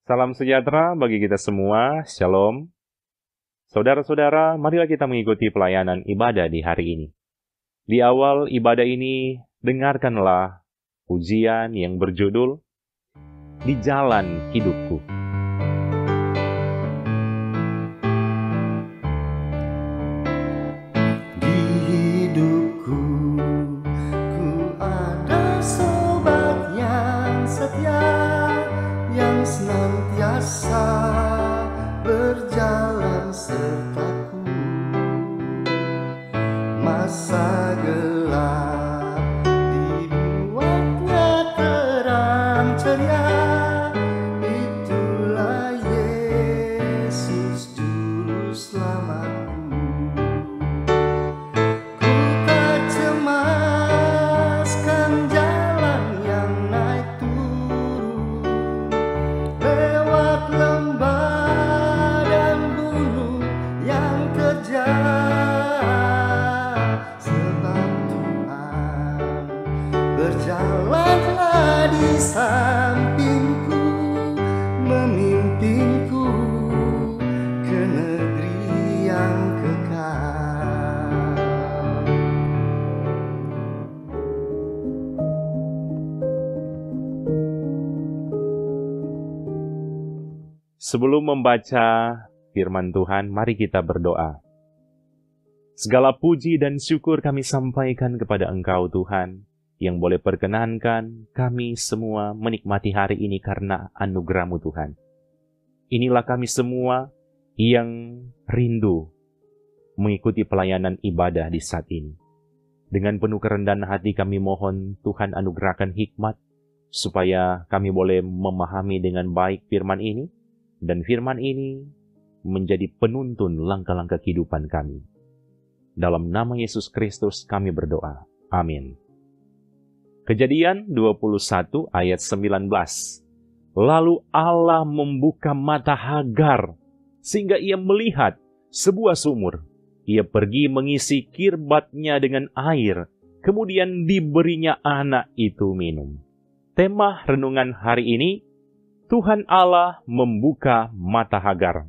Salam sejahtera bagi kita semua, Shalom. Saudara-saudara, marilah kita mengikuti pelayanan ibadah di hari ini. Di awal ibadah ini, dengarkanlah pujian yang berjudul Di Jalan Hidupku. Di hidupku, ku ada sobat yang setia, yang senantiasa berjalan sertaku. Masa gelap dibuatnya terang ceria, itulah Yesus Juru Selamatku. Ku tak cemaskan jalan yang naik turun, lewat lembah dan gunung yang terjal. Sebab Tuhan berjalanlah di sampingku, memimpinku ke negeri yang kekal. Sebelum membaca firman Tuhan, mari kita berdoa. Segala puji dan syukur kami sampaikan kepada Engkau Tuhan, yang boleh perkenankan kami semua menikmati hari ini karena anugerah-Mu Tuhan. Inilah kami semua yang rindu mengikuti pelayanan ibadah di saat ini. Dengan penuh kerendahan hati kami mohon Tuhan anugerahkan hikmat, supaya kami boleh memahami dengan baik firman ini, dan firman ini menjadi penuntun langkah-langkah kehidupan kami. Dalam nama Yesus Kristus kami berdoa. Amin. Kejadian 21 ayat 19. Lalu Allah membuka mata Hagar, sehingga ia melihat sebuah sumur. Ia pergi mengisi kirbatnya dengan air, kemudian diberinya anak itu minum. Tema renungan hari ini, Tuhan Allah membuka mata Hagar.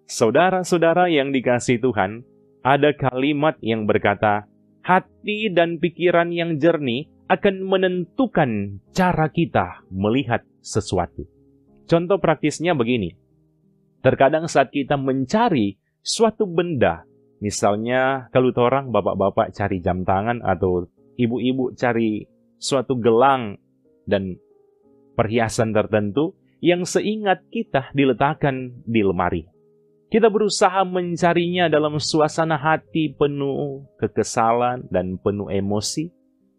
Saudara-saudara yang dikasihi Tuhan, ada kalimat yang berkata, hati dan pikiran yang jernih akan menentukan cara kita melihat sesuatu. Contoh praktisnya begini. Terkadang saat kita mencari suatu benda, misalnya kalau orang bapak-bapak cari jam tangan atau ibu-ibu cari suatu gelang dan perhiasan tertentu yang seingat kita diletakkan di lemari. Kita berusaha mencarinya dalam suasana hati penuh kekesalan dan penuh emosi.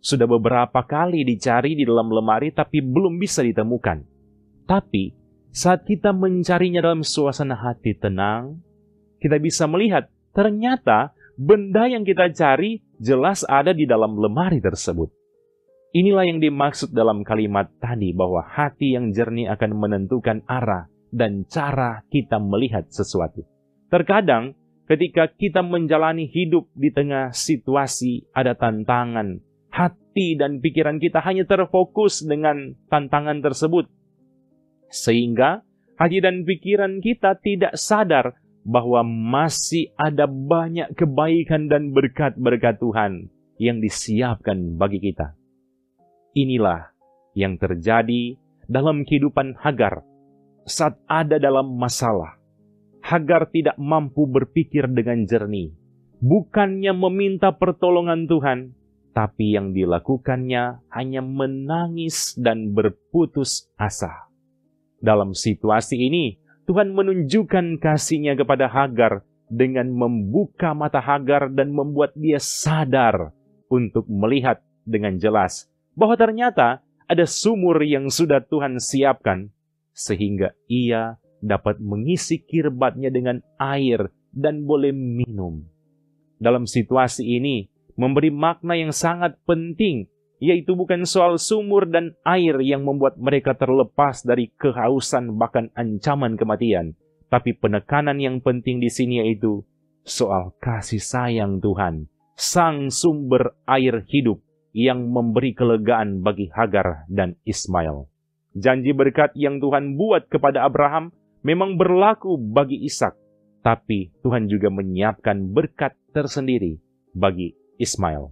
Sudah beberapa kali dicari di dalam lemari tapi belum bisa ditemukan. Tapi saat kita mencarinya dalam suasana hati tenang, kita bisa melihat ternyata benda yang kita cari jelas ada di dalam lemari tersebut. Inilah yang dimaksud dalam kalimat tadi, bahwa hati yang jernih akan menentukan arah dan cara kita melihat sesuatu. Terkadang ketika kita menjalani hidup di tengah situasi ada tantangan, hati dan pikiran kita hanya terfokus dengan tantangan tersebut. Sehingga hati dan pikiran kita tidak sadar bahwa masih ada banyak kebaikan dan berkat-berkat Tuhan yang disiapkan bagi kita. Inilah yang terjadi dalam kehidupan Hagar saat ada dalam masalah. Hagar tidak mampu berpikir dengan jernih. Bukannya meminta pertolongan Tuhan, tapi yang dilakukannya hanya menangis dan berputus asa. Dalam situasi ini, Tuhan menunjukkan kasih-Nya kepada Hagar dengan membuka mata Hagar dan membuat dia sadar untuk melihat dengan jelas bahwa ternyata ada sumur yang sudah Tuhan siapkan, sehingga ia dapat mengisi kirbatnya dengan air dan boleh minum. Dalam situasi ini, memberi makna yang sangat penting, yaitu bukan soal sumur dan air yang membuat mereka terlepas dari kehausan bahkan ancaman kematian, tapi penekanan yang penting di sini yaitu soal kasih sayang Tuhan, sang sumber air hidup yang memberi kelegaan bagi Hagar dan Ismail. Janji berkat yang Tuhan buat kepada Abraham memang berlaku bagi Ishak, tapi Tuhan juga menyiapkan berkat tersendiri bagi Ismail.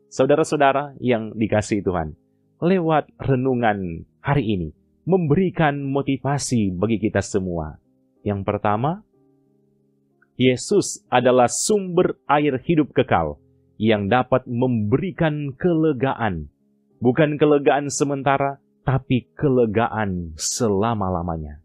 Saudara-saudara yang dikasihi Tuhan, lewat renungan hari ini, memberikan motivasi bagi kita semua. Yang pertama, Yesus adalah sumber air hidup kekal yang dapat memberikan kelegaan. Bukan kelegaan sementara, tapi kelegaan selama-lamanya.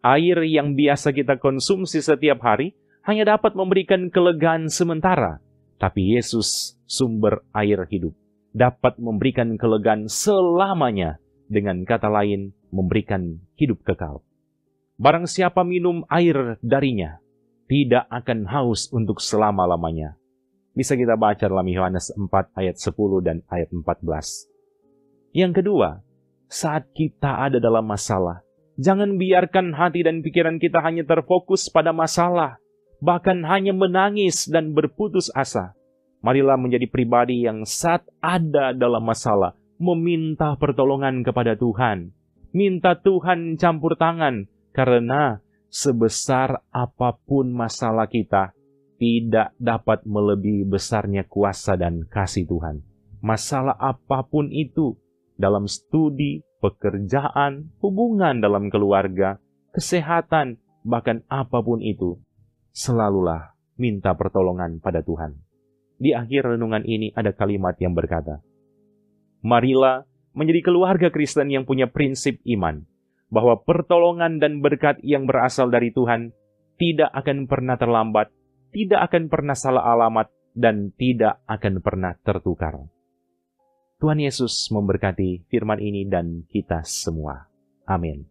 Air yang biasa kita konsumsi setiap hari hanya dapat memberikan kelegaan sementara, tapi Yesus, sumber air hidup, dapat memberikan kelegaan selamanya, dengan kata lain, memberikan hidup kekal. Barang siapa minum air darinya, tidak akan haus untuk selama-lamanya. Bisa kita baca dalam Yohanes 4 ayat 10 dan ayat 14. Yang kedua, saat kita ada dalam masalah, jangan biarkan hati dan pikiran kita hanya terfokus pada masalah, bahkan hanya menangis dan berputus asa. Marilah menjadi pribadi yang saat ada dalam masalah, meminta pertolongan kepada Tuhan. Minta Tuhan campur tangan, karena sebesar apapun masalah kita, tidak dapat melebihi besarnya kuasa dan kasih Tuhan. Masalah apapun itu, dalam studi, pekerjaan, hubungan dalam keluarga, kesehatan, bahkan apapun itu, selalulah minta pertolongan pada Tuhan. Di akhir renungan ini ada kalimat yang berkata, marilah menjadi keluarga Kristen yang punya prinsip iman, bahwa pertolongan dan berkat yang berasal dari Tuhan tidak akan pernah terlambat, tidak akan pernah salah alamat, dan tidak akan pernah tertukar. Tuhan Yesus memberkati firman ini dan kita semua. Amin.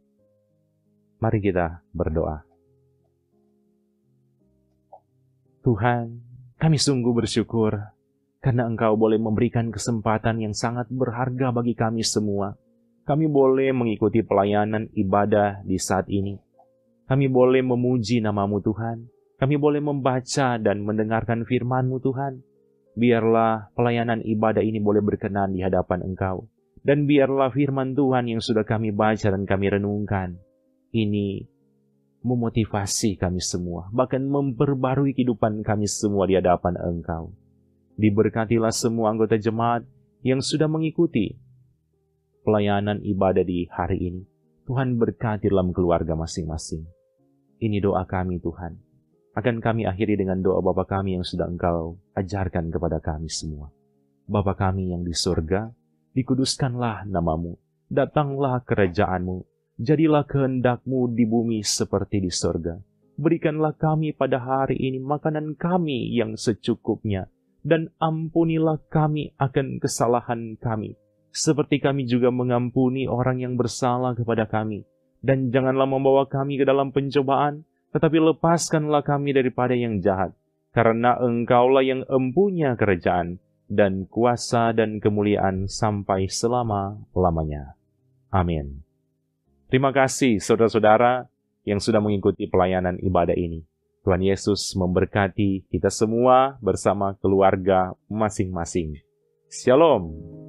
Mari kita berdoa. Tuhan, kami sungguh bersyukur karena Engkau boleh memberikan kesempatan yang sangat berharga bagi kami semua. Kami boleh mengikuti pelayanan ibadah di saat ini. Kami boleh memuji nama-Mu Tuhan. Kami boleh membaca dan mendengarkan firman-Mu Tuhan. Biarlah pelayanan ibadah ini boleh berkenan di hadapan Engkau. Dan biarlah firman Tuhan yang sudah kami baca dan kami renungkan, ini memotivasi kami semua, bahkan memperbarui kehidupan kami semua di hadapan Engkau. Diberkatilah semua anggota jemaat yang sudah mengikuti pelayanan ibadah di hari ini. Tuhan berkati dalam keluarga masing-masing. Ini doa kami Tuhan. Akan kami akhiri dengan doa Bapa kami yang sudah Engkau ajarkan kepada kami semua. Bapa kami yang di surga, dikuduskanlah nama-Mu, datanglah kerajaan-Mu, jadilah kehendak-Mu di bumi seperti di surga. Berikanlah kami pada hari ini makanan kami yang secukupnya, dan ampunilah kami akan kesalahan kami, seperti kami juga mengampuni orang yang bersalah kepada kami. Dan janganlah membawa kami ke dalam pencobaan, tetapi lepaskanlah kami daripada yang jahat, karena Engkaulah yang empunya kerajaan, dan kuasa dan kemuliaan sampai selama-lamanya. Amin. Terima kasih saudara-saudara yang sudah mengikuti pelayanan ibadah ini. Tuhan Yesus memberkati kita semua bersama keluarga masing-masing. Shalom.